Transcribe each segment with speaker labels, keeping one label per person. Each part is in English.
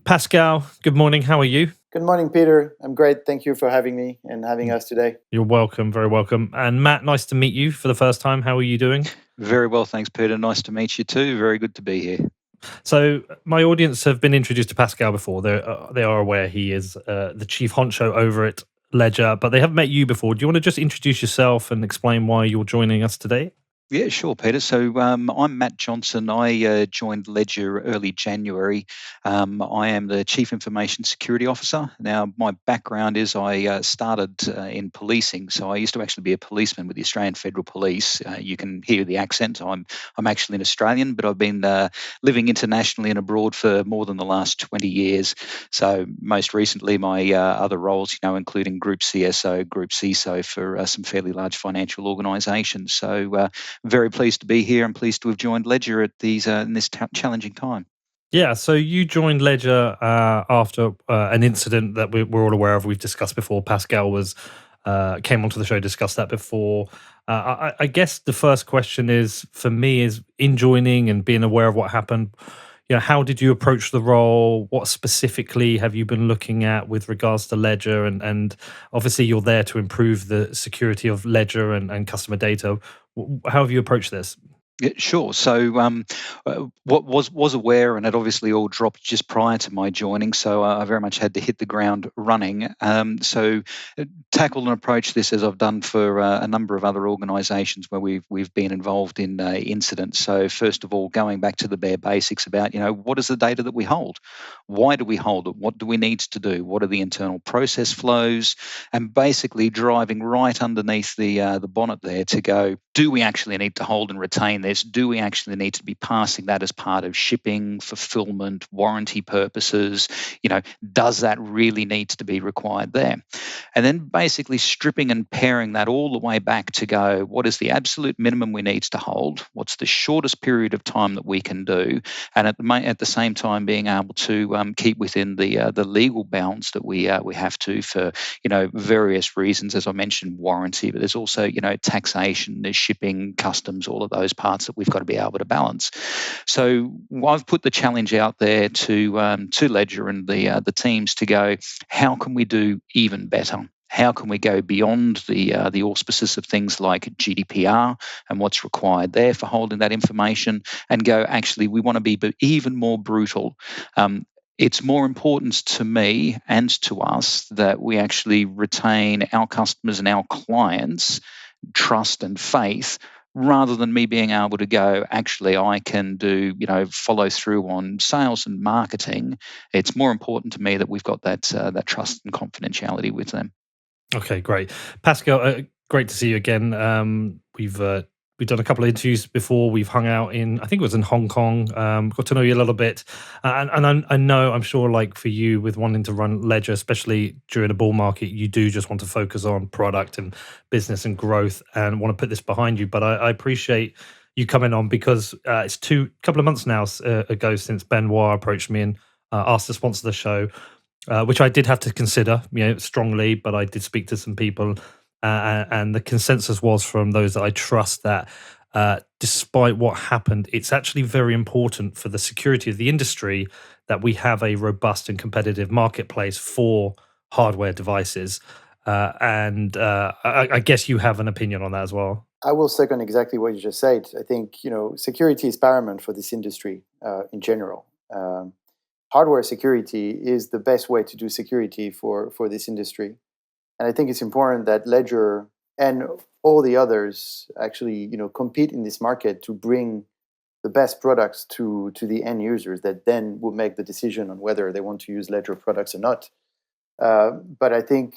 Speaker 1: Pascal, good morning. How are you?
Speaker 2: Good morning, Peter. I'm great. Thank you for having me and having us today.
Speaker 1: You're welcome, very welcome. And Matt, nice to meet you for the first time. How are you doing?
Speaker 3: Very well, thanks, Peter. Nice to meet you too. Very good to be here.
Speaker 1: So, my audience have been introduced to Pascal before. They are aware he is the chief honcho over at Ledger, but they haven't met you before. Do you want to just introduce yourself and explain why you're joining us today?
Speaker 3: Yeah, sure, Peter. So I'm Matt Johnson. I joined Ledger early January. I am the Chief Information Security Officer. Now, my background is I started in policing. So I used to actually be a policeman with the Australian Federal Police. You can hear the accent. I'm actually an Australian, but I've been living internationally and abroad for more than the last 20 years. So most recently, my other roles, including Group CSO, Group CISO for some fairly large financial organisations. So very pleased to be here and pleased to have joined Ledger at these in this challenging time.
Speaker 1: Yeah, so you joined Ledger after an incident that we're all aware of. We've discussed before. Pascal was came onto the show, discussed that before. I guess the first question is for me is in joining and being aware of what happened. How did you approach the role? What specifically have you been looking at with regards to Ledger? And obviously, you're there to improve the security of Ledger and customer data. How have you approached this?
Speaker 3: Yeah, sure. So, what was aware, and it obviously all dropped just prior to my joining. So, I very much had to hit the ground running. Tackled and approached this as I've done for a number of other organisations where we've been involved in incidents. So, first of all, going back to the bare basics about what is the data that we hold, why do we hold it, what do we need to do, what are the internal process flows, and basically driving right underneath the bonnet there to go, do we actually need to hold and retain this? Do we actually need to be passing that as part of shipping, fulfillment, warranty purposes? Does that really need to be required there? And then basically stripping and paring that all the way back to go, what is the absolute minimum we need to hold? What's the shortest period of time that we can do? And at the same time being able to keep within the legal bounds that we have to for various reasons, as I mentioned, warranty, but there's also taxation, there's shipping, customs, all of those parts that we've got to be able to balance. So I've put the challenge out there to Ledger and the teams to go, how can we do even better? How can we go beyond the auspices of things like GDPR and what's required there for holding that information, and go, actually, we want to be even more brutal. It's more important to me and to us that we actually retain our customers and our clients' trust and faith, rather than me being able to go, actually, I can do, follow through on sales and marketing. It's more important to me that we've got that trust and confidentiality with them.
Speaker 1: Okay, great. Pascal, great to see you again. We've done a couple of interviews before. We've hung out in, I think it was in Hong Kong. Got to know you a little bit, I know, I'm sure, like for you, with wanting to run Ledger, especially during a bull market, you do just want to focus on product and business and growth, and want to put this behind you. But I appreciate you coming on because it's couple of months now ago since Benoit approached me and asked to sponsor the show. Which I did have to consider, strongly, but I did speak to some people, and the consensus was from those that I trust that despite what happened, it's actually very important for the security of the industry that we have a robust and competitive marketplace for hardware devices. I guess you have an opinion on that as well.
Speaker 2: I will second exactly what you just said. I think security is paramount for this industry in general. Hardware security is the best way to do security for this industry, and I think it's important that Ledger and all the others actually compete in this market to bring the best products to the end users that then will make the decision on whether they want to use Ledger products or not. But I think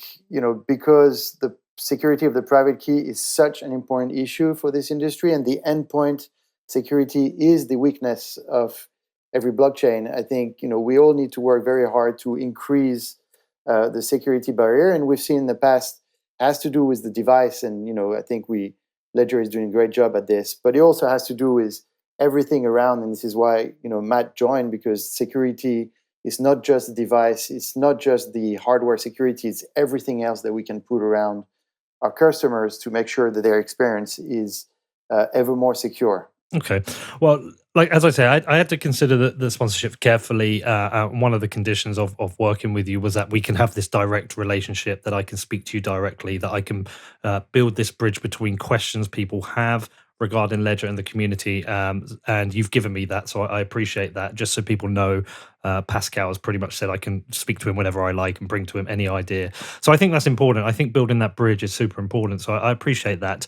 Speaker 2: because the security of the private key is such an important issue for this industry, and the endpoint security is the weakness of every blockchain. I think we all need to work very hard to increase the security barrier, and we've seen in the past has to do with the device, and I think Ledger is doing a great job at this, but it also has to do with everything around, and this is why Matt joined, because security is not just the device, it's not just the hardware security, it's everything else that we can put around our customers to make sure that their experience is ever more secure.
Speaker 1: Okay. Well, like as I say, I had to consider the sponsorship carefully. One of the conditions of working with you was that we can have this direct relationship, that I can speak to you directly, that I can build this bridge between questions people have regarding Ledger and the community. And you've given me that, so I appreciate that. Just so people know, Pascal has pretty much said I can speak to him whenever I like and bring to him any idea. So I think that's important. I think building that bridge is super important. So I appreciate that.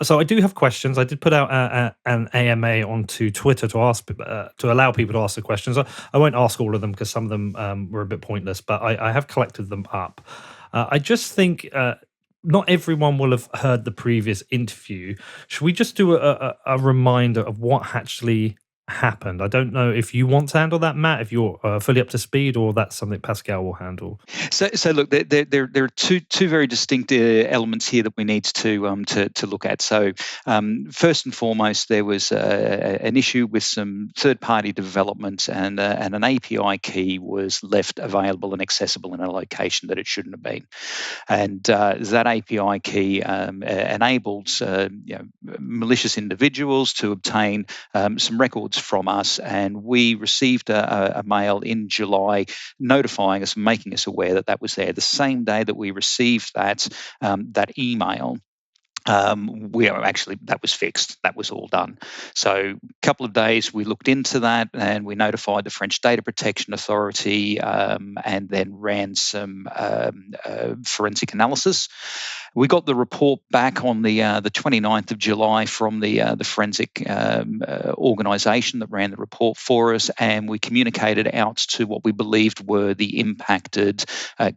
Speaker 1: So I do have questions. I did put out an AMA onto Twitter to ask to allow people to ask the questions. I won't ask all of them because some of them were a bit pointless, but I have collected them up. I just think not everyone will have heard the previous interview. Should we just do a reminder of what actually happened? I don't know if you want to handle that, Matt, if you're fully up to speed, or that's something Pascal will handle.
Speaker 3: So look, there are two very distinct elements here that we need to look at. So first and foremost, there was an issue with some third-party development, and an API key was left available and accessible in a location that it shouldn't have been. And that API key enabled malicious individuals to obtain some records from us, and we received a mail in July notifying us, making us aware that that was there. The same day that we received that email, that was fixed. That was all done. So a couple of days we looked into that, and we notified the French Data Protection Authority, and then ran some forensic analysis. We got the report back on the 29th of July from the forensic organisation that ran the report for us, and we communicated out to what we believed were the impacted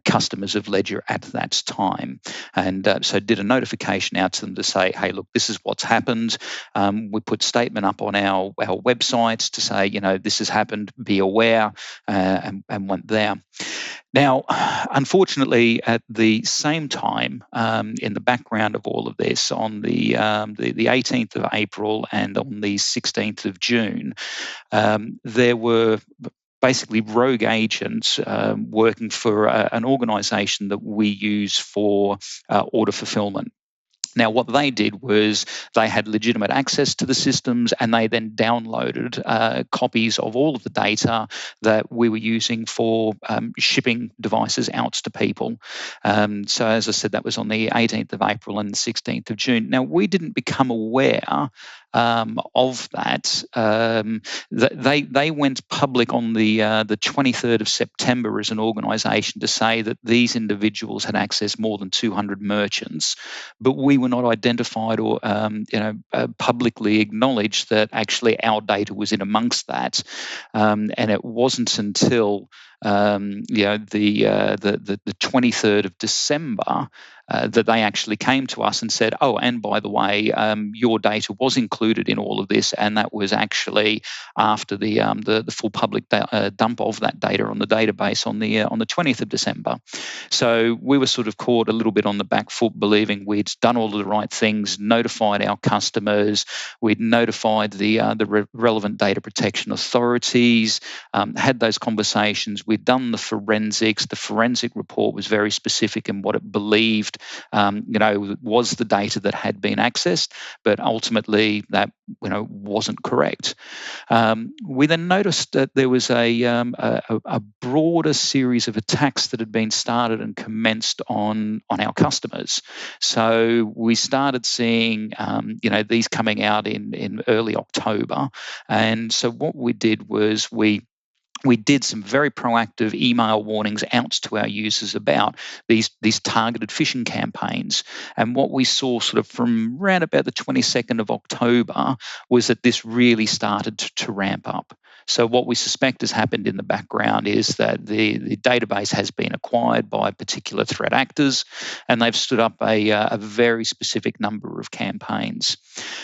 Speaker 3: customers of Ledger at that time, and so did a notification out to them to say, hey, look, this is what's happened. We put statement up on our website to say, this has happened, be aware, and went there. Now, unfortunately, at the same time, in the background of all of this, on the 18th of April and on the 16th of June, there were basically rogue agents working for an organisation that we use for order fulfillment. Now, what they did was they had legitimate access to the systems, and they then downloaded copies of all of the data that we were using for shipping devices out to people. So, as I said, that was on the 18th of April and the 16th of June. Now, we didn't become aware of that. They went public on the 23rd of September as an organisation to say that these individuals had accessed more than 200 merchants, but we were not identified or publicly acknowledged that actually our data was in amongst that, and it wasn't until the 23rd of December that they actually came to us and said, oh, and by the way, your data was included in all of this, and that was actually after the full public dump of that data on the database on the 20th of December. So we were sort of caught a little bit on the back foot, believing we'd done all of the right things, notified our customers, we'd notified the relevant data protection authorities, had those conversations, we'd done the forensics. The forensic report was very specific in what it believed was the data that had been accessed, but ultimately that wasn't correct. We then noticed that there was a broader series of attacks that had been started and commenced on our customers. So we started seeing these coming out in early October, and so what we did was we did some very proactive email warnings out to our users about these targeted phishing campaigns. And what we saw sort of from around about the 22nd of October was that this really started to ramp up. So what we suspect has happened in the background is that the database has been acquired by particular threat actors, and they've stood up a very specific number of campaigns.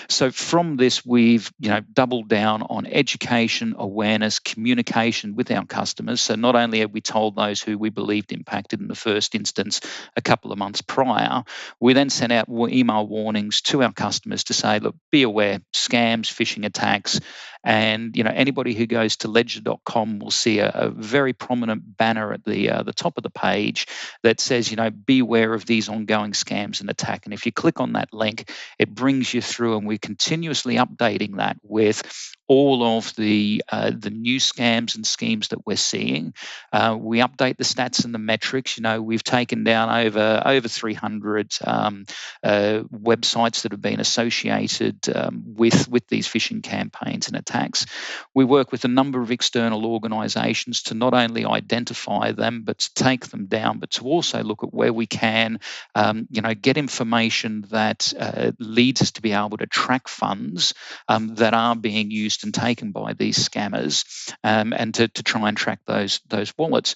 Speaker 3: So from this, we've doubled down on education, awareness, communication with our customers. So not only have we told those who we believed impacted in the first instance a couple of months prior, we then sent out email warnings to our customers to say, look, be aware, scams, phishing attacks, and anybody who goes to ledger.com will see a very prominent banner at the top of the page that says, beware of these ongoing scams and attack. And if you click on that link, it brings you through, and we're continuously updating that with all of the new scams and schemes that we're seeing. We update the stats and the metrics. We've taken down over 300 websites that have been associated with these phishing campaigns and attacks. We work with a number of external organisations to not only identify them, but to take them down, but to also look at where we can, get information that leads us to be able to track funds that are being used and taken by these scammers, and to try and track those wallets.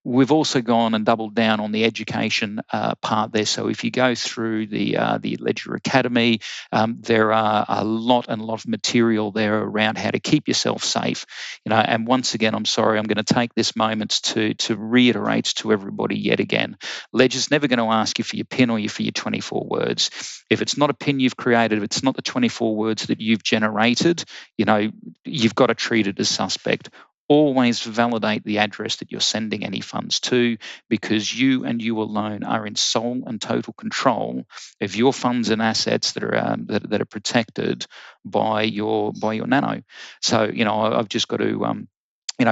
Speaker 3: We've also gone and doubled down on the education part there. So if you go through the Ledger Academy, there are a lot of material there around how to keep yourself safe. And once again, I'm sorry, I'm going to take this moment to reiterate to everybody yet again: Ledger's never going to ask you for your PIN or for your 24 words. If it's not a PIN you've created, if it's not the 24 words that you've generated, you've got to treat it as suspect. Always validate the address that you're sending any funds to, because you and you alone are in sole and total control of your funds and assets that are protected by your nano. So I've just got to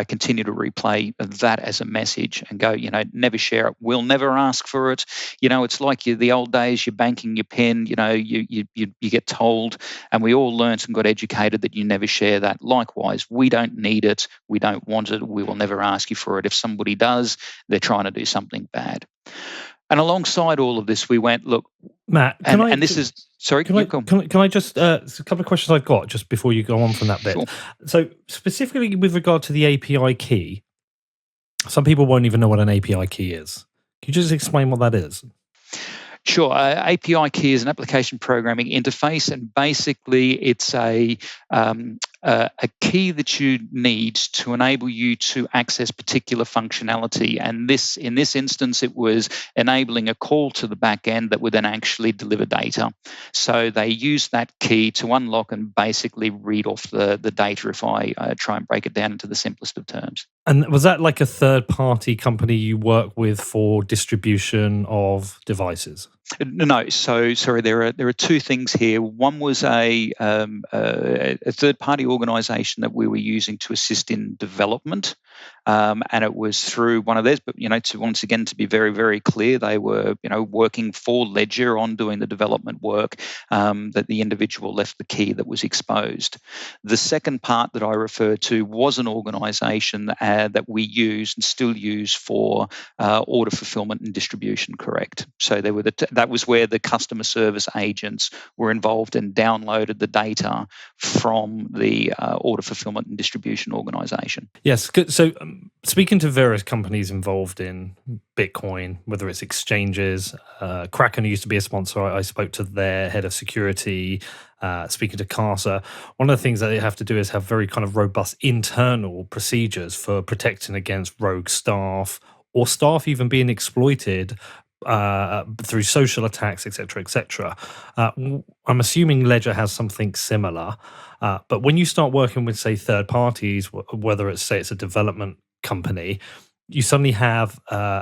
Speaker 3: continue to replay that as a message and go, never share it. We'll never ask for it. It's like the old days, you're banking your PIN, you get told, and we all learnt and got educated that you never share that. Likewise, we don't need it. We don't want it. We will never ask you for it. If somebody does, they're trying to do something bad. And alongside all of this, we went, look,
Speaker 1: Matt,
Speaker 3: can I just a
Speaker 1: couple of questions I've got just before you go on from that bit.
Speaker 3: Sure.
Speaker 1: So specifically with regard to the API key, some people won't even know what an API key is. Can you just explain what that is?
Speaker 3: Sure. API key is an application programming interface, and basically it's a key that you need to enable you to access particular functionality. And in this instance, it was enabling a call to the back end that would then actually deliver data. So they use that key to unlock and basically read off the data, if I try and break it down into the simplest of terms.
Speaker 1: And was that like a third-party company you work with for distribution of devices?
Speaker 3: No, so sorry. There are two things here. One was a third-party organisation that we were using to assist in development, and it was through one of theirs. But to be very, very clear, they were working for Ledger on doing the development work. That the individual left the key that was exposed. The second part that I referred to was an organisation that we use and still use for order fulfillment and distribution. Correct. So they were that was where the customer service agents were involved and downloaded the data from the order fulfillment and distribution organisation.
Speaker 1: Yes. So speaking to various companies involved in Bitcoin, whether it's exchanges, Kraken used to be a sponsor. I spoke to their head of security, speaking to CASA. One of the things that they have to do is have very kind of robust internal procedures for protecting against rogue staff or staff even being exploited through social attacks, etc., etc. I'm assuming Ledger has something similar, but when you start working with, say, third parties, whether it's a development company, you suddenly have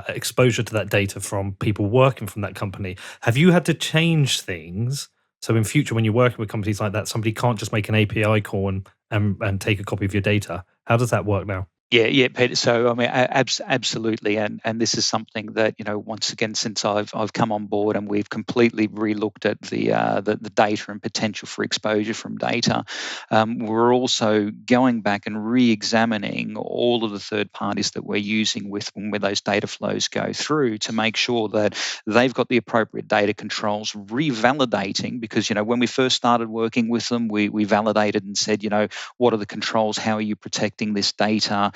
Speaker 1: exposure to that data from people working from that company. Have you had to change things? So in future, when you're working with companies like that, somebody can't just make an API call and take a copy of your data. How does that work now?
Speaker 3: Yeah, Peter. So I mean, absolutely, and this is something that once again, since I've come on board and we've completely relooked at the data and potential for exposure from data. We're also going back and re-examining all of the third parties that we're using where those data flows go through to make sure that they've got the appropriate data controls. Revalidating, because when we first started working with them, we validated and said, what are the controls? How are you protecting this data?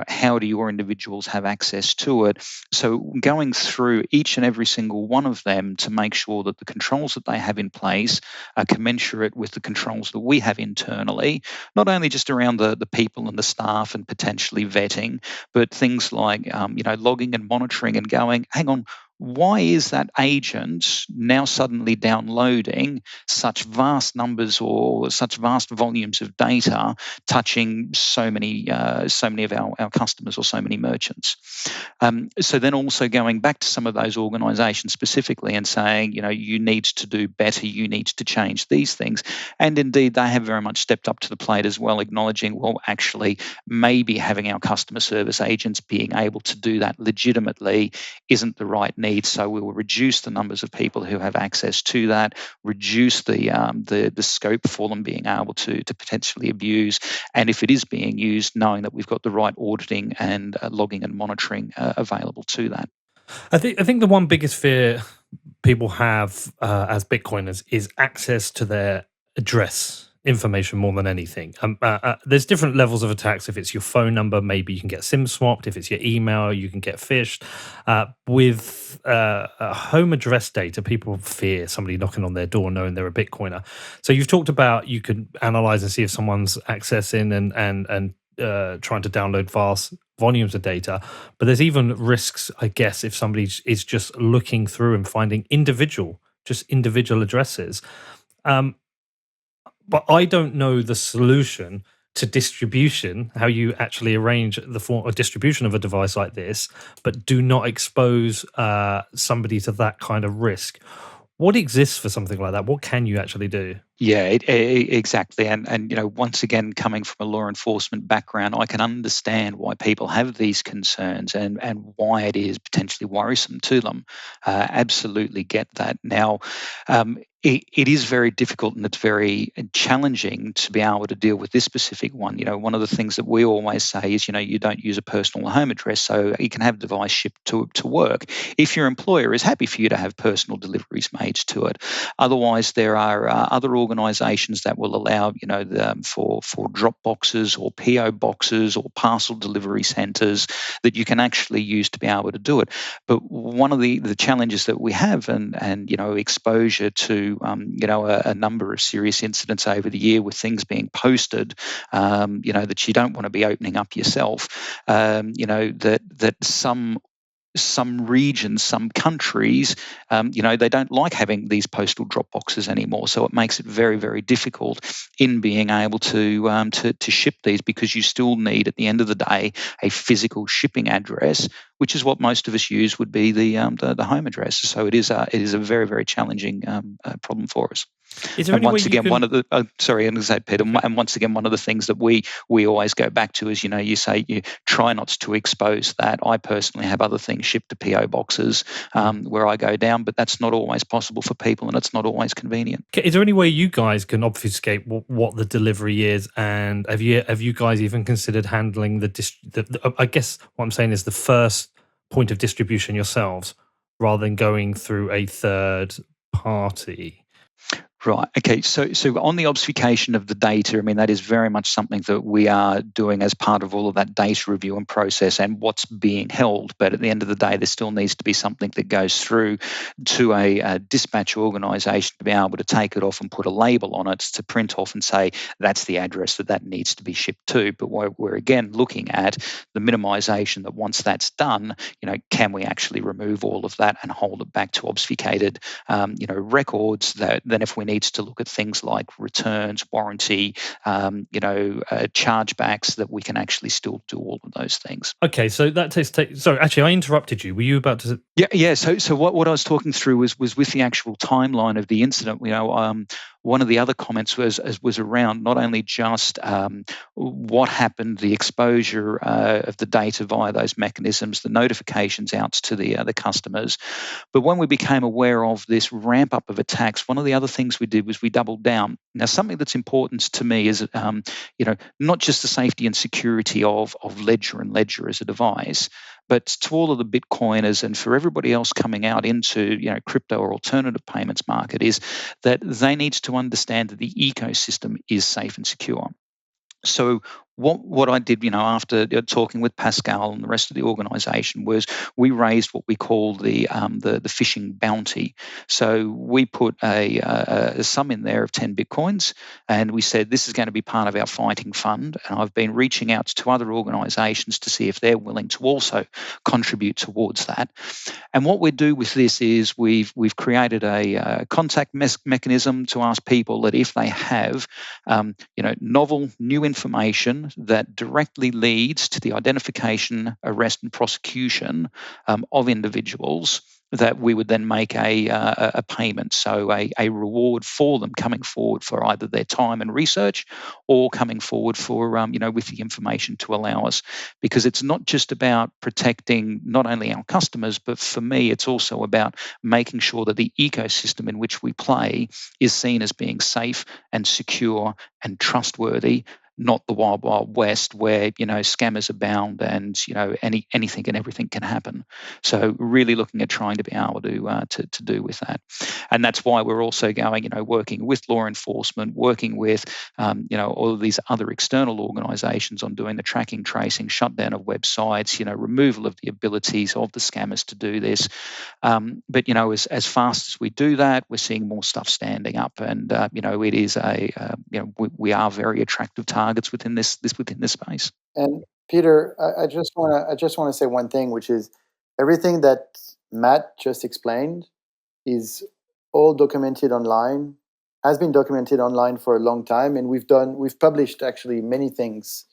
Speaker 3: How do your individuals have access to it? So going through each and every single one of them to make sure that the controls that they have in place are commensurate with the controls that we have internally, not only just around the people and the staff and potentially vetting, but things like logging and monitoring and going, hang on, why is that agent now suddenly downloading such vast numbers or such vast volumes of data, touching so many of our customers or so many merchants? So then also going back to some of those organisations specifically and saying, you need to do better, you need to change these things, and indeed they have very much stepped up to the plate as well, acknowledging, well, actually, maybe having our customer service agents being able to do that legitimately isn't the right need. So we will reduce the numbers of people who have access to that, reduce the scope for them being able to potentially abuse, and if it is being used, knowing that we've got the right auditing and logging and monitoring available to that.
Speaker 1: I think the one biggest fear people have as Bitcoiners is access to their address information more than anything. There's different levels of attacks. If it's your phone number, maybe you can get SIM swapped. If it's your email, you can get phished. With home address data, people fear somebody knocking on their door knowing they're a Bitcoiner. So you've talked about you can analyze and see if someone's accessing and trying to download vast volumes of data, but there's even risks, I guess, if somebody is just looking through and finding individual addresses. But I don't know the solution to distribution, how you actually arrange the form of distribution of a device like this, but do not expose somebody to that kind of risk. What exists for something like that? What can you actually do?
Speaker 3: Yeah, exactly. And once again, coming from a law enforcement background, I can understand why people have these concerns and why it is potentially worrisome to them. Absolutely get that. Now, it is very difficult and it's very challenging to be able to deal with this specific one. One of the things that we always say is, you don't use a personal home address, so you can have a device shipped to work if your employer is happy for you to have personal deliveries made to it. Otherwise, there are other organisations that will allow, for drop boxes or PO boxes or parcel delivery centres that you can actually use to be able to do it. But one of the challenges that we have, and exposure to a number of serious incidents over the year with things being posted, that you don't want to be opening up yourself. That some regions, some countries, they don't like having these postal drop boxes anymore. So it makes it very, very difficult in being able to ship these, because you still need, at the end of the day, a physical shipping address, which is what most of us use would be the home address. So it is a very, very challenging problem for us.
Speaker 1: Is there
Speaker 3: And
Speaker 1: any way
Speaker 3: once
Speaker 1: you
Speaker 3: again,
Speaker 1: can?
Speaker 3: one of the sorry, I'm going to say, Peter.
Speaker 1: Okay.
Speaker 3: And once again, one of the things that we always go back to is, you say you try not to expose that. I personally have other things shipped to PO boxes where I go down, but that's not always possible for people, and it's not always convenient.
Speaker 1: Is there any way you guys can obfuscate what the delivery is? And have you guys even considered handling the I guess what I'm saying is the first point of distribution yourselves, rather than going through a third party?
Speaker 3: Right. Okay. So on the obfuscation of the data, I mean, that is very much something that we are doing as part of all of that data review and process and what's being held. But at the end of the day, there still needs to be something that goes through to a dispatch organisation to be able to take it off and put a label on it to print off and say that's the address that needs to be shipped to. But we're again looking at the minimisation, that once that's done, can we actually remove all of that and hold it back to obfuscated, records? That then, if we needs to look at things like returns, warranty, chargebacks, that we can actually still do all of those things.
Speaker 1: Okay, so that takes. Sorry, actually, I interrupted you. Were you about to?
Speaker 3: Yeah. So what I was talking through was with the actual timeline of the incident. One of the other comments was around not only just what happened, the exposure of the data via those mechanisms, the notifications out to the customers, but when we became aware of this ramp up of attacks, one of the other things we did was we doubled down. Now, something that's important to me is, not just the safety and security of Ledger and Ledger as a device, but to all of the Bitcoiners and for everybody else coming out into crypto or alternative payments market, is that they need to understand that the ecosystem is safe and secure. So what I did, after talking with Pascal and the rest of the organisation, was we raised what we call the phishing bounty. So we put a sum in there of 10 bitcoins, and we said this is going to be part of our fighting fund. And I've been reaching out to other organisations to see if they're willing to also contribute towards that. And what we do with this is we've created a contact mechanism to ask people that if they have novel new information that directly leads to the identification, arrest, and prosecution of individuals, that we would then make a payment, so a reward for them coming forward for either their time and research, or coming forward for with the information to allow us, because it's not just about protecting not only our customers, but for me it's also about making sure that the ecosystem in which we play is seen as being safe and secure and trustworthy, not the wild, wild west where scammers abound and anything and everything can happen. So really looking at trying to be able to do with that, and that's why we're also going, working with law enforcement, working with all of these other external organisations on doing the tracking, tracing, shutdown of websites, removal of the abilities of the scammers to do this. But as fast as we do that, we're seeing more stuff standing up, and it is we are very attractive targets within this space.
Speaker 2: And Peter, I just want to say one thing, which is everything that Matt just explained is all documented online, has been documented online for a long time, and we've published actually many things,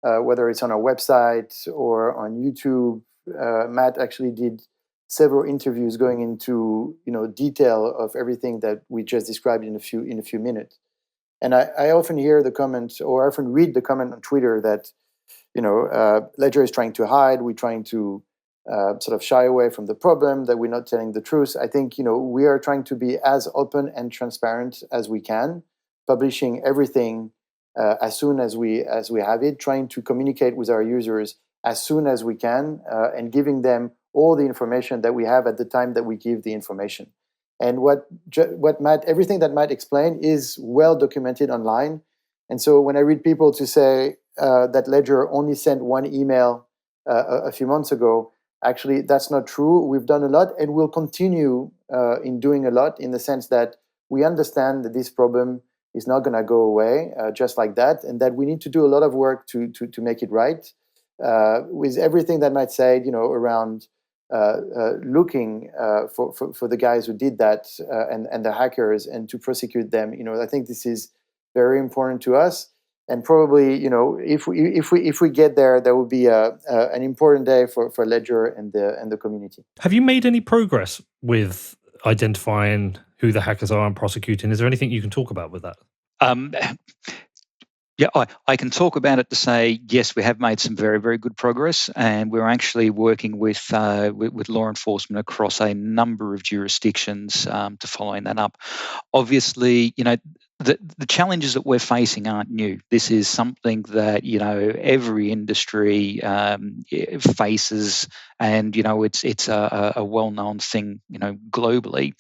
Speaker 2: whether it's on our website or on YouTube. Matt actually did several interviews going into detail of everything that we just described in a few minutes. And I often hear the comment, or I often read the comment on Twitter that Ledger is trying to hide, we're trying to sort of shy away from the problem, that we're not telling the truth. I think we are trying to be as open and transparent as we can, publishing everything as soon as we have it, trying to communicate with our users as soon as we can, and giving them all the information that we have at the time that we give the information. And everything that Matt explained is well documented online. And so when I read people to say that Ledger only sent one email a few months ago, actually that's not true. We've done a lot, and we'll continue in doing a lot, in the sense that we understand that this problem is not going to go away just like that, and that we need to do a lot of work to make it right. With everything that Matt said, around looking for the guys who did that and the hackers, and to prosecute them. I think this is very important to us, and probably if we get there, that will be an important day for Ledger and the community.
Speaker 1: Have you made any progress with identifying who the hackers are and prosecuting? Is there anything you can talk about with that?
Speaker 3: Yeah, I can talk about it to say, yes, we have made some very, very good progress, and we're actually working with law enforcement across a number of jurisdictions to following that up. Obviously, the challenges that we're facing aren't new. This is something that every industry faces, and it's a well-known thing globally.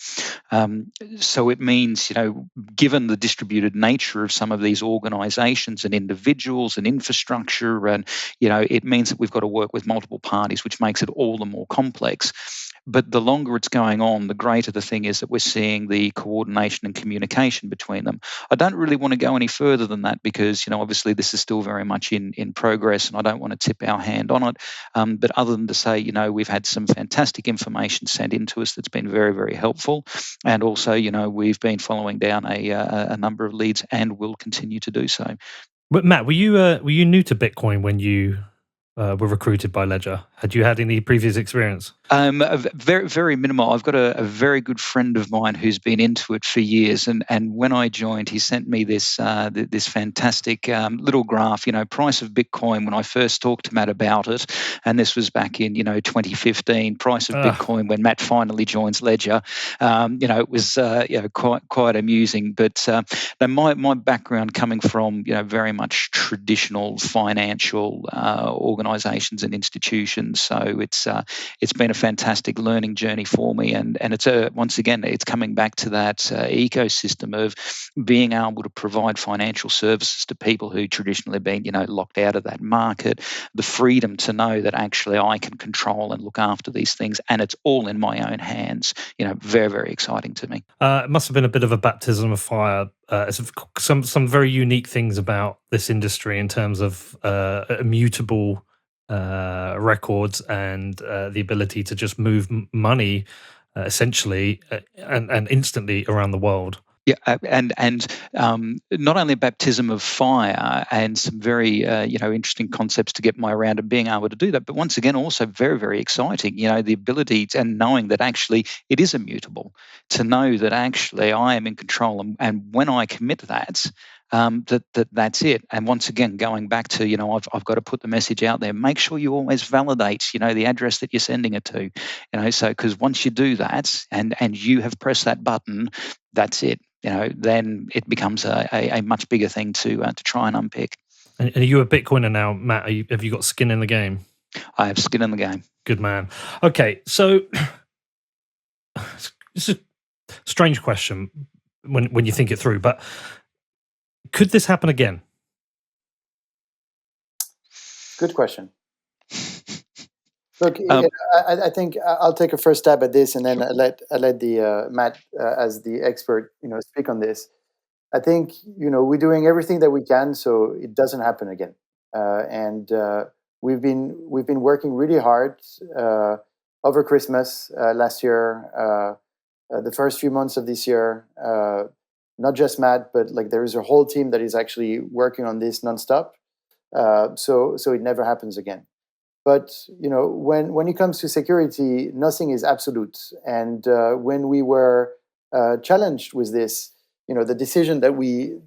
Speaker 3: So it means given the distributed nature of some of these organisations and individuals and infrastructure, and it means that we've got to work with multiple parties, which makes it all the more complex. But the longer it's going on, the greater the thing is that we're seeing the coordination and communication between them. I don't really want to go any further than that, because obviously this is still very much in progress, and I don't want to tip our hand on it. But other than to say, we've had some fantastic information sent into us that's been very, very helpful, and also we've been following down a number of leads, and will continue to do so.
Speaker 1: But Matt, were you new to Bitcoin when you were recruited by Ledger? Had you had any previous experience?
Speaker 3: Very, very minimal. I've got a very good friend of mine who's been into it for years, and when I joined, he sent me this fantastic little graph. Price of Bitcoin when I first talked to Matt about it, and this was back in 2015. Price of Bitcoin when Matt finally joins Ledger. It was quite amusing. But my background coming from very much traditional financial organisations and institutions, so it's been a fantastic learning journey for me, and it's once again it's coming back to that ecosystem of being able to provide financial services to people who traditionally been locked out of that market, the freedom to know that actually I can control and look after these things, and it's all in my own hands. Very, very exciting to me.
Speaker 1: It must have been a bit of a baptism of fire. Some very unique things about this industry in terms of immutable records and the ability to just move money essentially and instantly around the world.
Speaker 3: Yeah, and not only a baptism of fire and some very interesting concepts to get my around and being able to do that, but once again also very, very exciting. The ability and knowing that actually it is immutable, to know that actually I am in control, and when I commit that. That's it. And once again, going back to I've got to put the message out there. Make sure you always validate the address that you're sending it to. So because once you do that and you have pressed that button, that's it. Then it becomes a much bigger thing to try and unpick.
Speaker 1: And are you a Bitcoiner now, Matt? Have you got skin in the game?
Speaker 3: I have skin in the game.
Speaker 1: Good man. Okay, so this is a strange question when you think it through, but could this happen again?
Speaker 2: Good question. Look, I think I'll take a first stab at this, and then I let the Matt as the expert, speak on this. I think we're doing everything that we can so it doesn't happen again, and we've been working really hard over Christmas last year, the first few months of this year. Not just Matt, but there is a whole team that is actually working on this nonstop, so it never happens again. But when it comes to security, nothing is absolute. And when we were challenged with this, the decision that we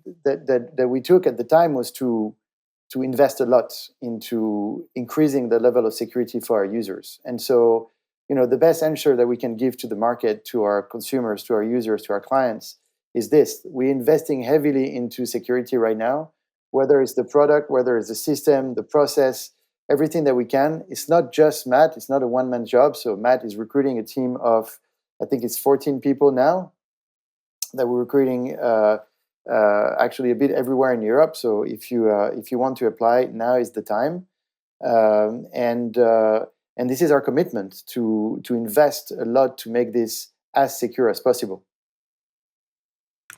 Speaker 2: took at the time was to invest a lot into increasing the level of security for our users. And so, the best answer that we can give to the market, to our consumers, to our users, to our clients, is this: we're investing heavily into security right now, whether it's the product, whether it's the system, the process. Everything that we can. It's not just Matt. It's not a one-man job. So Matt is recruiting a team of, I think it's 14 people now that we're recruiting actually a bit everywhere in Europe. So if you want to apply, now is the time. And this is our commitment to invest a lot to make this as secure as possible.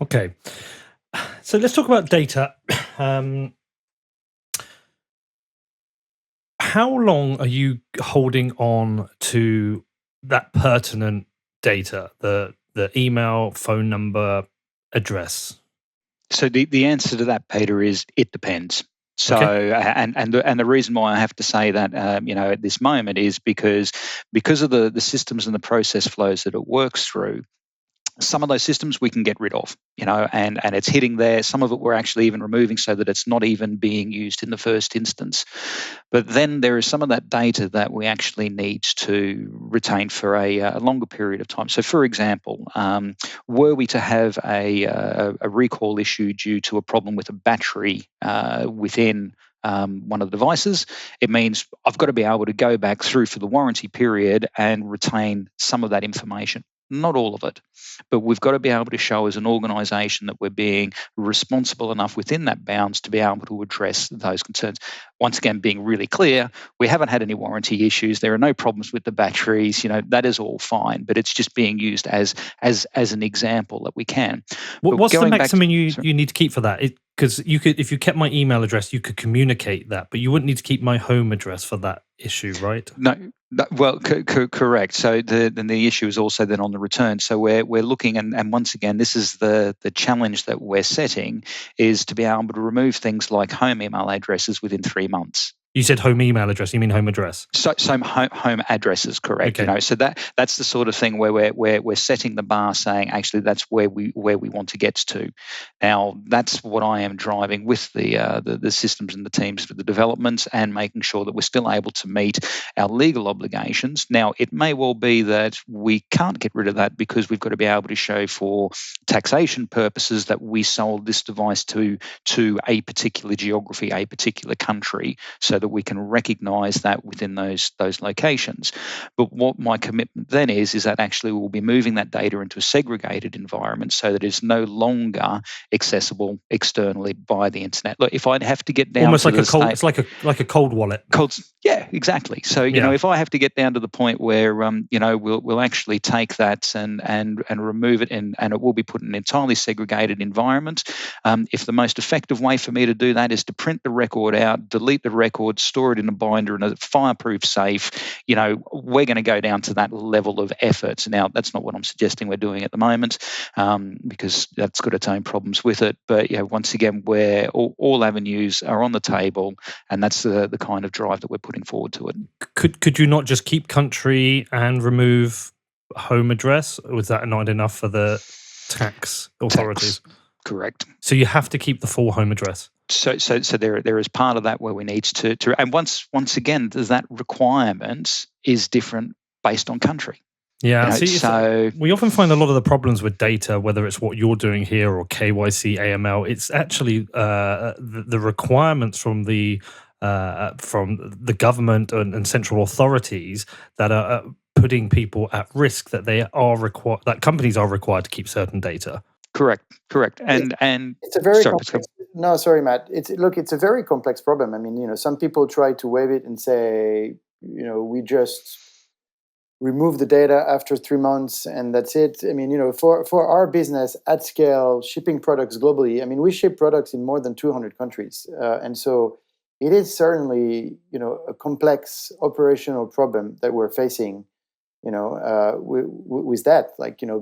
Speaker 1: Okay. So let's talk about data. How long are you holding on to that pertinent data, the email, phone number, address?
Speaker 3: So the answer to that, Peter, is it depends. So
Speaker 1: Okay.
Speaker 3: and the reason why I have to say that at this moment is because of the systems and the process flows that it works through. Some of those systems we can get rid of, and it's hitting there. Some of it we're actually even removing so that it's not even being used in the first instance. But then there is some of that data that we actually need to retain for a longer period of time. So, for example, were we to have a recall issue due to a problem with a battery within one of the devices, it means I've got to be able to go back through for the warranty period and retain some of that information. Not all of it, but we've got to be able to show as an organisation that we're being responsible enough within that bounds to be able to address those concerns. Once again, being really clear, we haven't had any warranty issues. There are no problems with the batteries. That is all fine, but it's just being used as an example that we can.
Speaker 1: What's the maximum you need to keep for that? Because you could, if you kept my email address, you could communicate that, but you wouldn't need to keep my home address for that issue, right?
Speaker 3: No. Well, correct. So then the issue is also then on the return. So we're looking, and once again, this is the challenge that we're setting, is to be able to remove things like home email addresses within 3 months.
Speaker 1: You said home email address. You mean home address?
Speaker 3: So home addresses, correct?
Speaker 1: Okay.
Speaker 3: So that's the sort of thing where we're setting the bar, saying actually that's where we want to get to. Now that's what I am driving with the systems and the teams for the developments, and making sure that we're still able to meet our legal obligations. Now it may well be that we can't get rid of that because we've got to be able to show for taxation purposes that we sold this device to a particular geography, a particular country, so that that we can recognize that within those locations. But what my commitment then is that actually we'll be moving that data into a segregated environment so that it's no longer accessible externally by the internet. Look, if I'd have to get down
Speaker 1: almost
Speaker 3: to
Speaker 1: like
Speaker 3: the
Speaker 1: a cold,
Speaker 3: state,
Speaker 1: it's like a cold wallet.
Speaker 3: yeah, exactly. So if I have to get down to the point where we'll actually take that and remove it, and it will be put in an entirely segregated environment. If the most effective way for me to do that is to print the record out, delete the record, store it in a binder in a fireproof safe, we're going to go down to that level of effort. Now, that's not what I'm suggesting we're doing at the moment, because that's got its own problems with it. But once again, where all avenues are on the table, and that's the kind of drive that we're putting forward to it.
Speaker 1: Could you not just keep country and remove home address? Was that not enough for the tax authorities?
Speaker 3: Correct.
Speaker 1: So you have to keep the full home address.
Speaker 3: So there is part of that where we need to and once again, that requirement is different based on country.
Speaker 1: Yeah, so we often find a lot of the problems with data, whether it's what you're doing here or KYC, AML, it's actually the requirements from the government and central authorities that are putting people at risk, that that companies are required to keep certain data.
Speaker 3: Correct. And
Speaker 2: it's a very complex. No, sorry, Matt. It's a very complex problem. I mean, some people try to wave it and say, we just remove the data after 3 months and that's it. I mean, for our business at scale, shipping products globally, I mean, we ship products in more than 200 countries. And so it is certainly, a complex operational problem that we're facing, with that,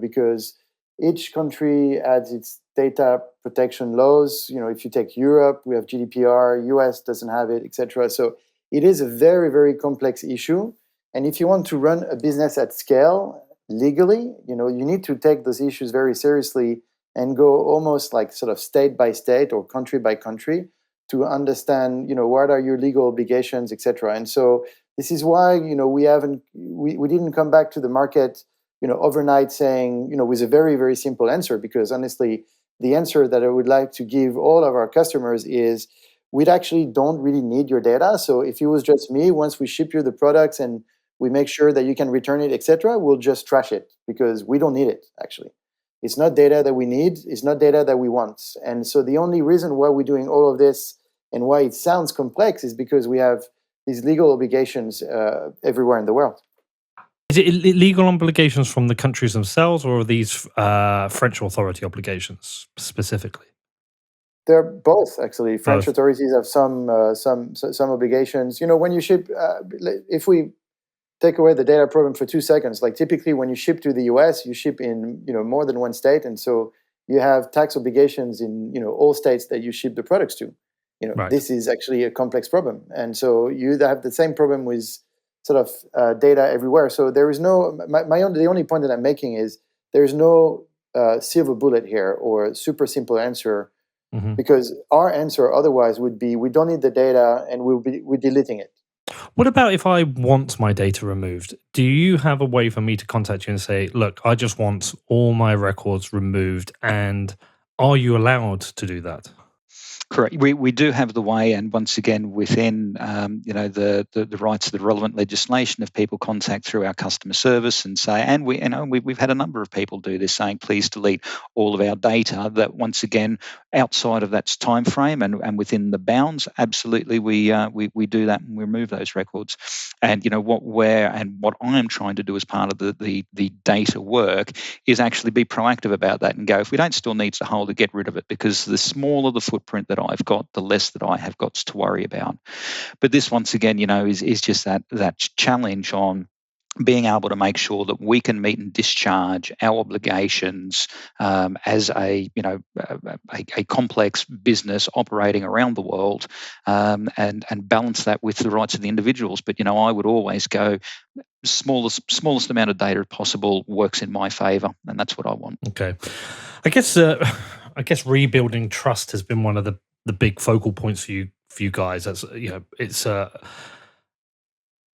Speaker 2: because each country adds its data protection laws. If you take Europe, we have GDPR, US doesn't have it, etc. So it is a very, very complex issue. And if you want to run a business at scale legally, you need to take those issues very seriously and go almost like sort of state by state or country by country to understand, what are your legal obligations, etc. And so this is why, we didn't come back to the market, overnight saying, with a very, very simple answer, because honestly, the answer that I would like to give all of our customers is we actually don't really need your data. So if it was just me, once we ship you the products and we make sure that you can return it, etc., we'll just trash it because we don't need it, actually. It's not data that we need. It's not data that we want. And so the only reason why we're doing all of this and why it sounds complex is because we have these legal obligations everywhere in the world.
Speaker 1: Is it legal obligations from the countries themselves, or are these French authority obligations specifically?
Speaker 2: They're both, actually. French authorities have some obligations. When you ship, if we take away the data problem for 2 seconds, like typically when you ship to the US, you ship in more than one state, and so you have tax obligations in all states that you ship the products to.
Speaker 1: Right.
Speaker 2: This is actually a complex problem, and so you have the same problem with sort of data everywhere. So there is no the only point that I'm making is there is no silver bullet here or super simple answer, because our answer otherwise would be we don't need the data and we're deleting it.
Speaker 1: What about if I want my data removed? Do you have a way for me to contact you and say, look, I just want all my records removed, and are you allowed to do that?
Speaker 3: Correct. We do have the way, and once again, within the rights of the relevant legislation, if people contact through our customer service and say, and we've had a number of people do this, saying please delete all of our data. That once again, outside of that time frame and within the bounds, absolutely we do that and we remove those records. And what I am trying to do as part of the data work is actually be proactive about that and go, if we don't still need to hold it, get rid of it, because the smaller the footprint that I've got, the less that I have got to worry about. But this, once again, is just that challenge on being able to make sure that we can meet and discharge our obligations as a complex business operating around the world, and balance that with the rights of the individuals. But I would always go smallest amount of data possible works in my favor, and that's what I want.
Speaker 1: Okay, I guess rebuilding trust has been one of the big focal points for you guys. That's it's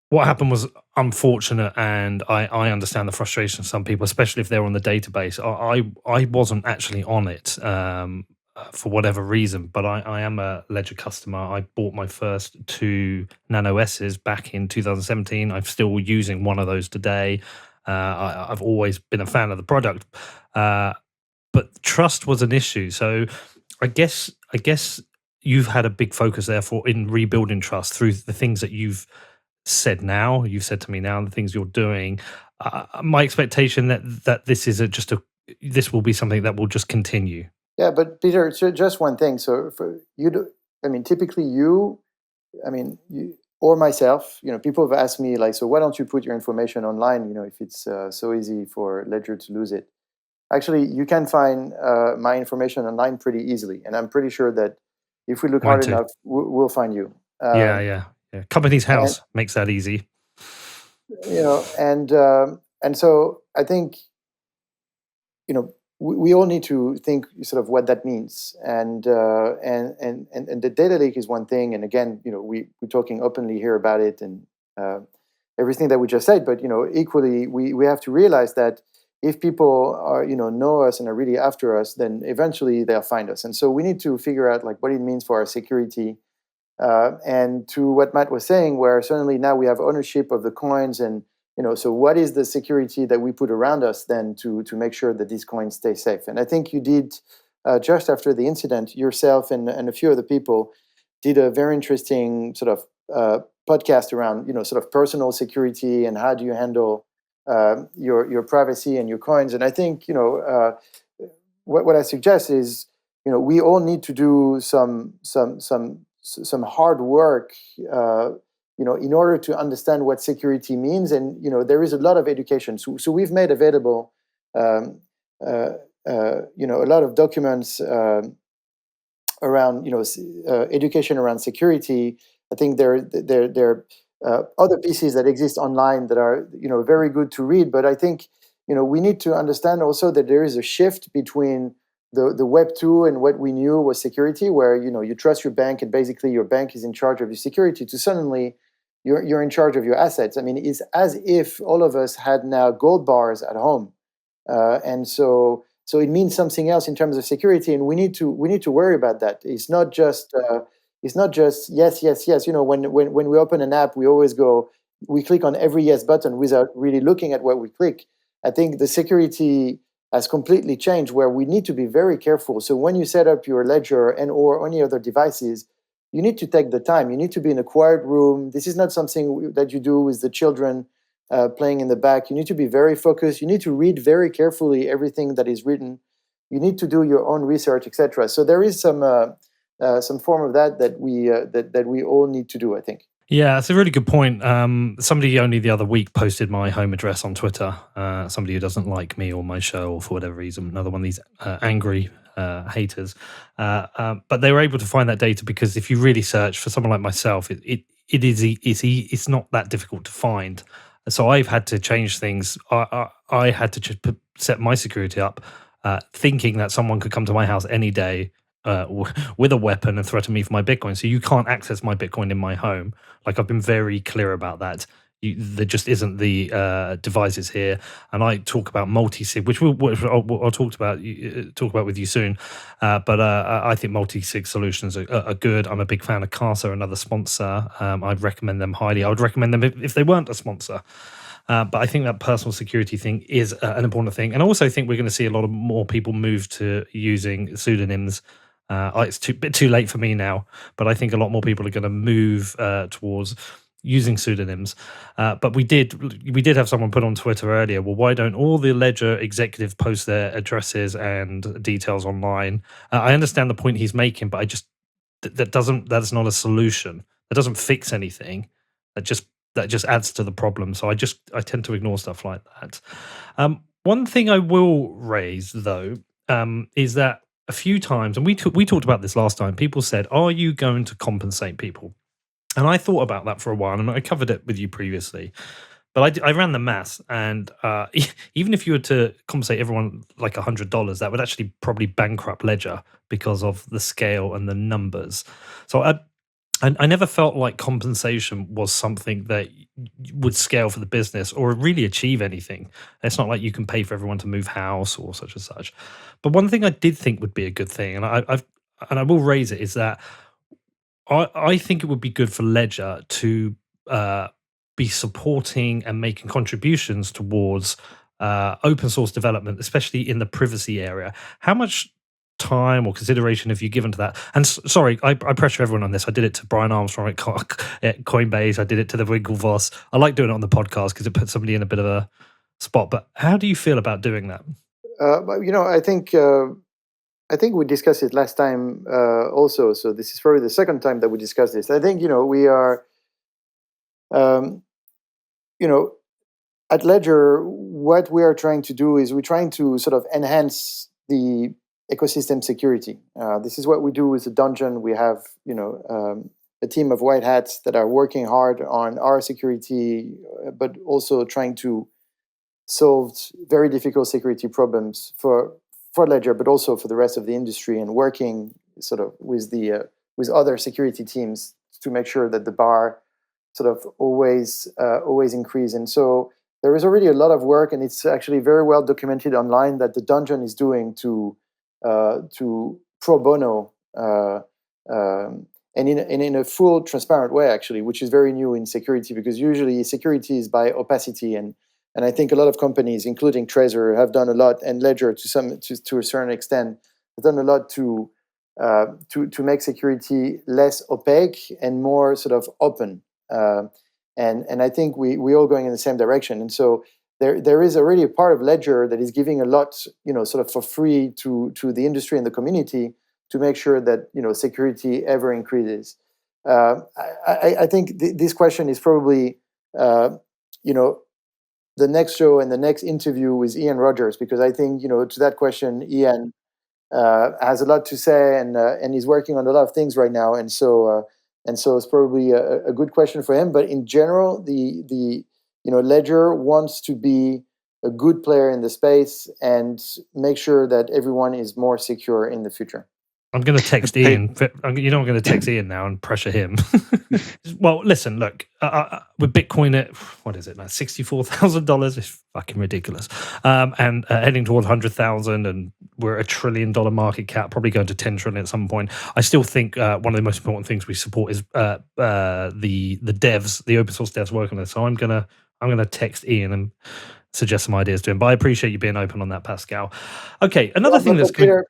Speaker 1: what happened was unfortunate, and I understand the frustration of some people, especially if they're on the database. I wasn't actually on it. for whatever reason, but I am a Ledger customer. I bought my first 2 Nano S's back in 2017. I'm still using one of those today. I've always been a fan of the product, but trust was an issue. So I guess you've had a big focus therefore in rebuilding trust through the things that you've said to me now, and the things you're doing. My expectation that this is this will be something that will just continue.
Speaker 2: Yeah, but Peter, just one thing. So for you, typically you or myself, people have asked me like, so why don't you put your information online? If it's so easy for Ledger to lose it. Actually, you can find my information online pretty easily, and I'm pretty sure that if we look
Speaker 1: Mine
Speaker 2: hard
Speaker 1: too.
Speaker 2: enough, we'll find you.
Speaker 1: Yeah. Company's House makes that easy.
Speaker 2: And so I think we all need to think sort of what that means, and the data leak is one thing, and again, we're talking openly here about it and everything that we just said, but equally we have to realize that if people are know us and are really after us, then eventually they'll find us, and so we need to figure out like what it means for our security. And to what Matt was saying, where suddenly now we have ownership of the coins, and so what is the security that we put around us then to make sure that these coins stay safe? And I think you did just after the incident, yourself and a few other people did a very interesting sort of podcast around sort of personal security and how do you handle your privacy and your coins. And I think what I suggest is we all need to do some hard work, in order to understand what security means. And there is a lot of education. So we've made available, a lot of documents around education around security. I think there are other pieces that exist online that are very good to read. But I think we need to understand also that there is a shift between the Web 2 and what we knew was security, where you trust your bank and basically your bank is in charge of your security, to suddenly you're in charge of your assets. I mean, it's as if all of us had now gold bars at home, and so it means something else in terms of security, and we need to worry about that. It's not just yes. When we open an app, we always we click on every yes button without really looking at what we click. I think the security has completely changed, where we need to be very careful. So when you set up your Ledger and or any other devices, you need to take the time. You need to be in a quiet room. This is not something that you do with the children playing in the back. You need to be very focused. You need to read very carefully everything that is written. You need to do your own research, etc. So there is some form of that we all need to do, I think.
Speaker 1: Yeah, it's a really good point. Somebody only the other week posted my home address on Twitter. Somebody who doesn't like me or my show or for whatever reason, another one of these angry haters. But they were able to find that data because if you really search for someone like myself, it's not that difficult to find. So I've had to change things. I had to just set my security up, thinking that someone could come to my house any day with a weapon and threaten me for my Bitcoin. So you can't access my Bitcoin in my home. Like, I've been very clear about that. There just isn't the devices here. And I talk about multi-sig, which I'll talk about with you soon. But I think multi-sig solutions are good. I'm a big fan of Casa, another sponsor. I'd recommend them highly. I would recommend them if they weren't a sponsor. But I think that personal security thing is an important thing. And I also think we're going to see a lot of more people move to using pseudonyms. It's a bit too late for me now, but I think a lot more people are going to move towards using pseudonyms. But we did have someone put on Twitter earlier, well, why don't all the Ledger executives post their addresses and details online? I understand the point he's making, but I just that's not a solution. That doesn't fix anything. That just adds to the problem. So I tend to ignore stuff like that. One thing I will raise though is that a few times, and we talked about this last time, people said, are you going to compensate people? And I thought about that for a while, and I covered it with you previously. But I ran the maths, and even if you were to compensate everyone like $100, that would actually probably bankrupt Ledger because of the scale and the numbers. So I never felt like compensation was something that would scale for the business or really achieve anything. It's not like you can pay for everyone to move house or such and such. But one thing I did think would be a good thing, and I will raise it, is that I think it would be good for Ledger to be supporting and making contributions towards open source development, especially in the privacy area. How much time or consideration have you given to that? And sorry, I pressure everyone on this. I did it to Brian Armstrong at Coinbase. I did it to the Winklevoss. I like doing it on the podcast because it puts somebody in a bit of a spot. But how do you feel about doing that?
Speaker 2: I think we discussed it last time also. So this is probably the second time that we discussed this. I think we are, at Ledger, what we are trying to do is we're trying to sort of enhance the ecosystem security. This is what we do with the Dungeon. We have a team of white hats that are working hard on our security, but also trying to solve very difficult security problems for Ledger, but also for the rest of the industry, and working sort of with other security teams to make sure that the bar sort of always increase. And so there is already a lot of work, and it's actually very well documented online, that the Dungeon is doing to pro bono and in a full transparent way, actually, which is very new in security, because usually security is by opacity, and I think a lot of companies, including Trezor, have done a lot, and Ledger to a certain extent have done a lot to make security less opaque and more sort of open. And I think we're all going in the same direction. And so there is already a part of Ledger that is giving a lot, sort of for free to the industry and the community, to make sure that security ever increases. I think this question is probably the next show and the next interview with Ian Rogers, because I think to that question, Ian has a lot to say, and he's working on a lot of things right now, and so it's probably a good question for him. But in general, the Ledger wants to be a good player in the space and make sure that everyone is more secure in the future.
Speaker 1: I'm going to text Ian. I'm going to text Ian now and pressure him. Well, listen, look, with Bitcoin at, what is it now, $64,000, it's fucking ridiculous. And heading towards 100,000, and we're at $1 trillion market cap, probably going to 10 trillion at some point. I still think one of the most important things we support is the devs, the open source devs working on this. So I'm gonna text Ian and suggest some ideas to him. But I appreciate you being open on that, Pascal. Okay, another thing that's
Speaker 2: Peter,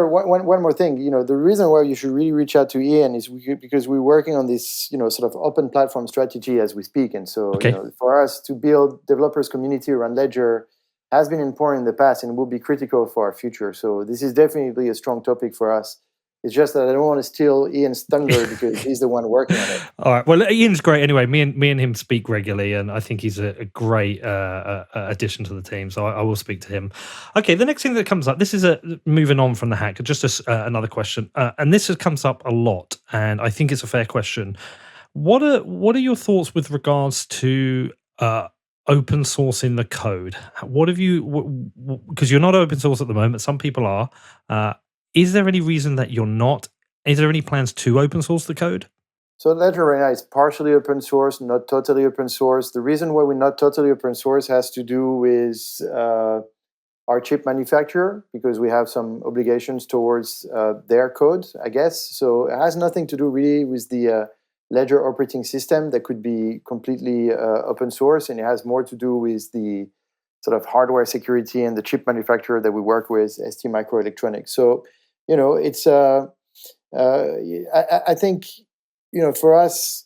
Speaker 2: one more thing. The reason why you should really reach out to Ian is because we're working on this, sort of open platform strategy as we speak. And so, for us to build developers community around Ledger has been important in the past and will be critical for our future. So this is definitely a strong topic for us. It's just that I don't want to steal Ian's thunder because he's the one working on it.
Speaker 1: All right. Well, Ian's great anyway. Me and him speak regularly, and I think he's a great addition to the team. So I will speak to him. Okay. The next thing that comes up, this is moving on from the hack, just another question, and this comes up a lot, and I think it's a fair question. What are your thoughts with regards to open sourcing the code? What have you? Because you're not open source at the moment. Some people are. Is there any reason that you're not? Is there any plans to open source the code?
Speaker 2: So Ledger right now is partially open source, not totally open source. The reason why we're not totally open source has to do with our chip manufacturer, because we have some obligations towards their code, I guess. So it has nothing to do really with the Ledger operating system that could be completely open source, and it has more to do with the sort of hardware security and the chip manufacturer that we work with, STMicroelectronics. So it's I think for us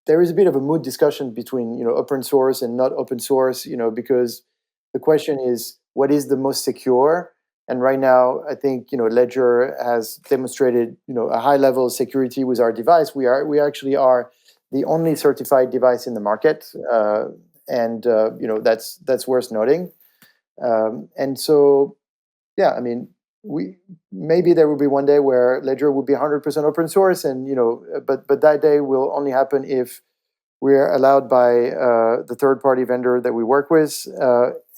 Speaker 2: there is a bit of a mood discussion between open source and not open source, because the question is what is the most secure. And right now I think Ledger has demonstrated a high level of security with our device. We actually are the only certified device in the market, and that's worth noting. And so yeah, I mean, maybe there will be one day where Ledger will be 100% open source, and but that day will only happen if we're allowed by the third-party vendor that we work with,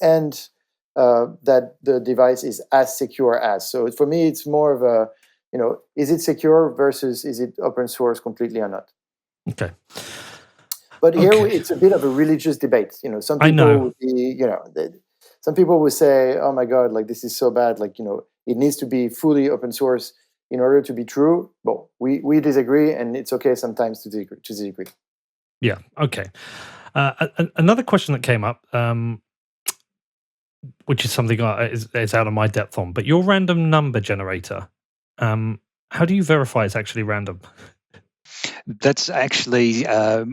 Speaker 2: and that the device is as secure as. So for me, it's more of a is it secure versus is it open source completely or not?
Speaker 1: Okay.
Speaker 2: But here it's a bit of a religious debate. Some people would be, some people would say, "Oh my God, like this is so bad. Like it needs to be fully open source in order to be true." Well, we disagree, and it's okay sometimes to disagree.
Speaker 1: Yeah. Okay. Another question that came up, which is something it's out of my depth on, but your random number generator, how do you verify it's actually random?
Speaker 3: That's actually a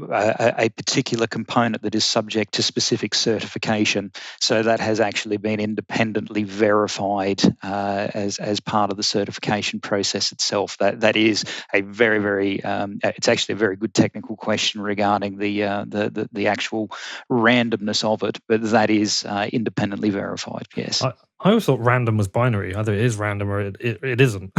Speaker 3: particular component that is subject to specific certification. So that has actually been independently verified as part of the certification process itself. That is a very, very it's actually a very good technical question regarding the actual randomness of it, but that is independently verified. Yes.
Speaker 1: I always thought random was binary. Either it is random or it isn't.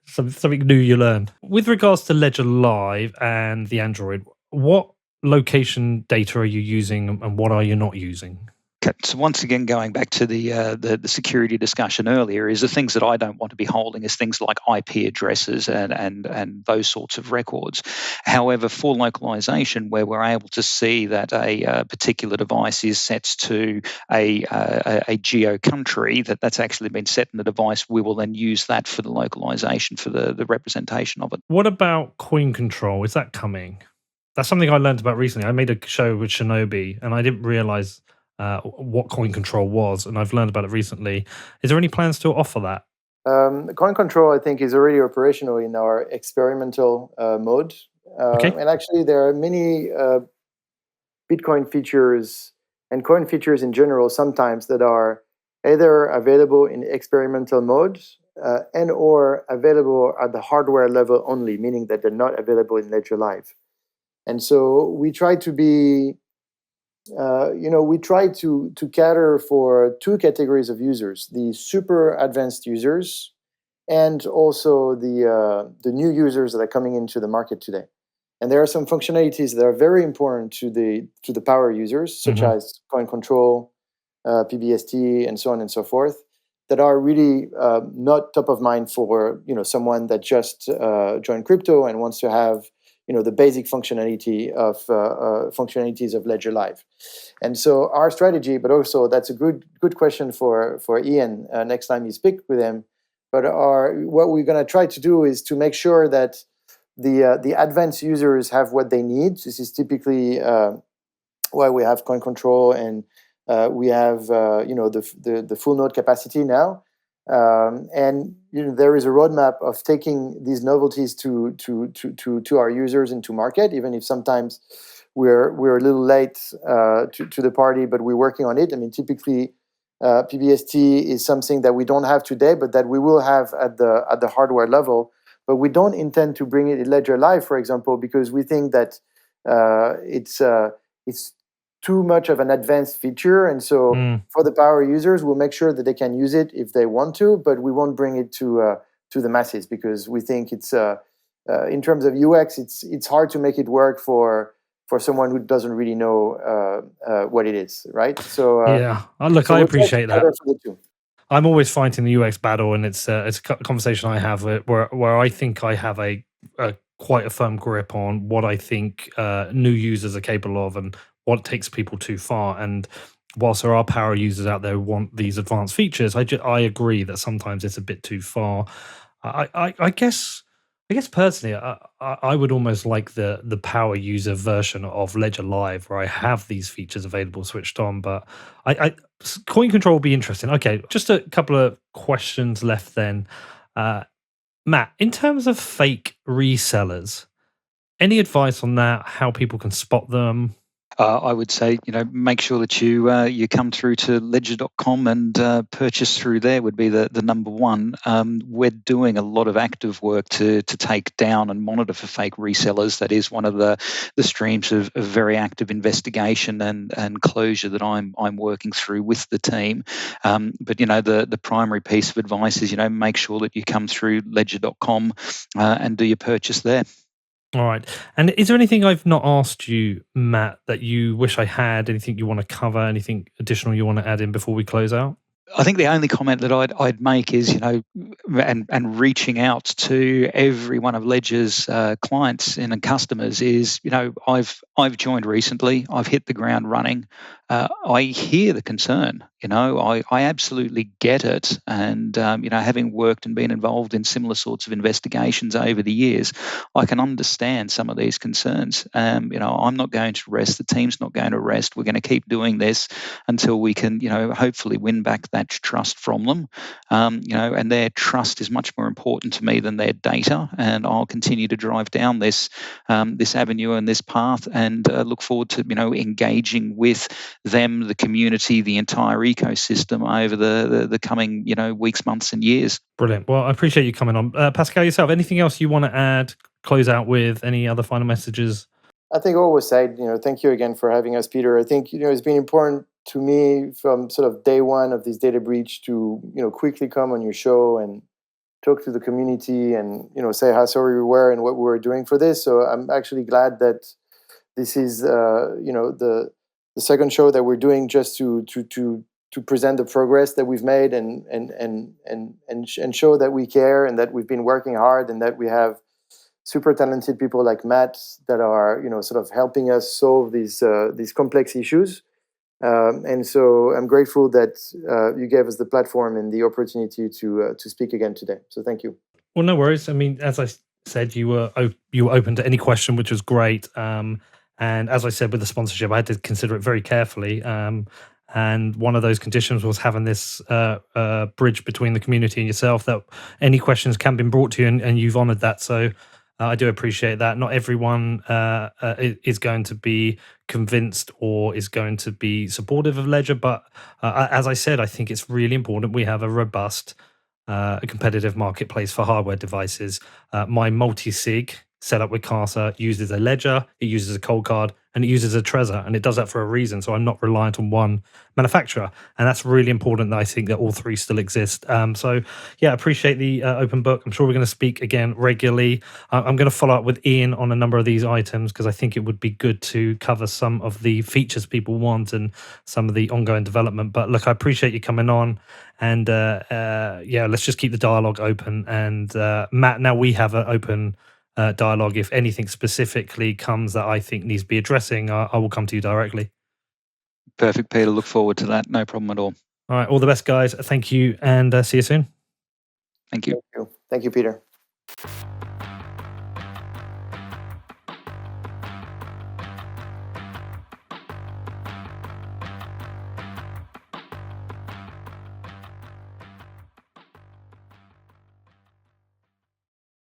Speaker 1: Something new you learn. With regards to Ledger Live and the Android, what location data are you using and what are you not using?
Speaker 3: Okay. So once again, going back to the security discussion earlier, is the things that I don't want to be holding is things like IP addresses and those sorts of records. However, for localization, where we're able to see that a particular device is set to a geo country that's actually been set in the device, we will then use that for the localization for the representation of it.
Speaker 1: What about coin control? Is that coming? That's something I learned about recently. I made a show with Shinobi and I didn't realize what coin control was, and I've learned about it recently. Is there any plans to offer that?
Speaker 2: Coin control, I think, is already operational in our experimental mode.
Speaker 1: Okay.
Speaker 2: And actually, there are many Bitcoin features and coin features in general sometimes that are either available in experimental mode and or available at the hardware level only, meaning that they're not available in Ledger Live. And so we try to be we try to cater for two categories of users: the super advanced users, and also the new users that are coming into the market today. And there are some functionalities that are very important to the power users, such as coin control, PBST, and so on and so forth, that are really not top of mind for someone that just joined crypto and wants to have the basic functionalities of Ledger Live. And so our strategy, but also that's a good question for Ian next time you speak with him. But what we're going to try to do is to make sure that the advanced users have what they need. This is typically why we have coin control and we have the full node capacity now. And there is a roadmap of taking these novelties to our users into market, even if sometimes we're a little late to the party, but we're working on it. I mean, typically PBST is something that we don't have today, but that we will have at the hardware level. But we don't intend to bring it in Ledger Live, for example, because we think that it's too much of an advanced feature, and so for the power users, we'll make sure that they can use it if they want to, but we won't bring it to the masses because we think it's in terms of UX, it's hard to make it work for someone who doesn't really know what it is, right? So
Speaker 1: yeah, look, I appreciate that.
Speaker 2: For the two.
Speaker 1: I'm always fighting the UX battle, and it's a conversation I have where I think I have a quite a firm grip on what I think new users are capable of and what takes people too far. And whilst there are power users out there who want these advanced features, I agree that sometimes it's a bit too far. I guess personally, I would almost like the power user version of Ledger Live, where I have these features available switched on. But coin control will be interesting. Okay, just a couple of questions left then. Matt, in terms of fake resellers, any advice on that? How people can spot them?
Speaker 3: I would say, make sure that you come through to ledger.com and purchase through there would be the number one. We're doing a lot of active work to take down and monitor for fake resellers. That is one of the streams of very active investigation and closure that I'm working through with the team. But the primary piece of advice is make sure that you come through ledger.com and do your purchase there.
Speaker 1: All right. And is there anything I've not asked you, Matt, that you wish I had? Anything you want to cover? Anything additional you want to add in before we close out?
Speaker 3: I think the only comment that I'd make is, and reaching out to every one of Ledger's clients and customers is, I've joined recently. I've hit the ground running. I hear the concern. I absolutely get it. And having worked and been involved in similar sorts of investigations over the years, I can understand some of these concerns. I'm not going to rest. The team's not going to rest. We're going to keep doing this until we can, hopefully win back that trust from them. And their trust is much more important to me than their data. And I'll continue to drive down this avenue and this path, and look forward to engaging with them, the community, the entire ecosystem over the coming weeks, months, and years.
Speaker 1: Brilliant. Well, I appreciate you coming on, Pascal. Yourself, anything else you want to add? Close out with any other final messages?
Speaker 2: I think all was said. Thank you again for having us, Peter. I think it's been important to me from sort of day one of this data breach to quickly come on your show and talk to the community and say how sorry we were and what we were doing for this. So I'm actually glad that this is the second show that we're doing just to present the progress that we've made and show that we care and that we've been working hard and that we have super talented people like Matt that are sort of helping us solve these complex issues. And so I'm grateful that you gave us the platform and the opportunity to speak again today. So thank you.
Speaker 1: Well, no worries. I mean, as I said, you were open to any question, which was great. And as I said, with the sponsorship, I had to consider it very carefully. And one of those conditions was having this bridge between the community and yourself, that any questions can be brought to you, and you've honoured that. So I do appreciate that. Not everyone is going to be convinced or is going to be supportive of Ledger, but as I said, I think it's really important we have a robust, competitive marketplace for hardware devices. My multi-sig setup with Casa uses a Ledger, it uses a cold card, and it uses a Trezor, and it does that for a reason. So I'm not reliant on one manufacturer, and that's really important. That I think that all three still exist. So yeah, I appreciate the open book. I'm sure we're going to speak again regularly. I'm going to follow up with Ian on a number of these items because I think it would be good to cover some of the features people want and some of the ongoing development. But look, I appreciate you coming on, and yeah, let's just keep the dialogue open. And Matt, now we have an open dialogue. If anything specifically comes that I think needs to be addressing, I will come to you directly.
Speaker 3: Perfect, Peter. Look forward to that. No problem at all.
Speaker 1: All right. All the best, guys. Thank you, and see you soon.
Speaker 3: Thank you.
Speaker 2: Thank you, Peter.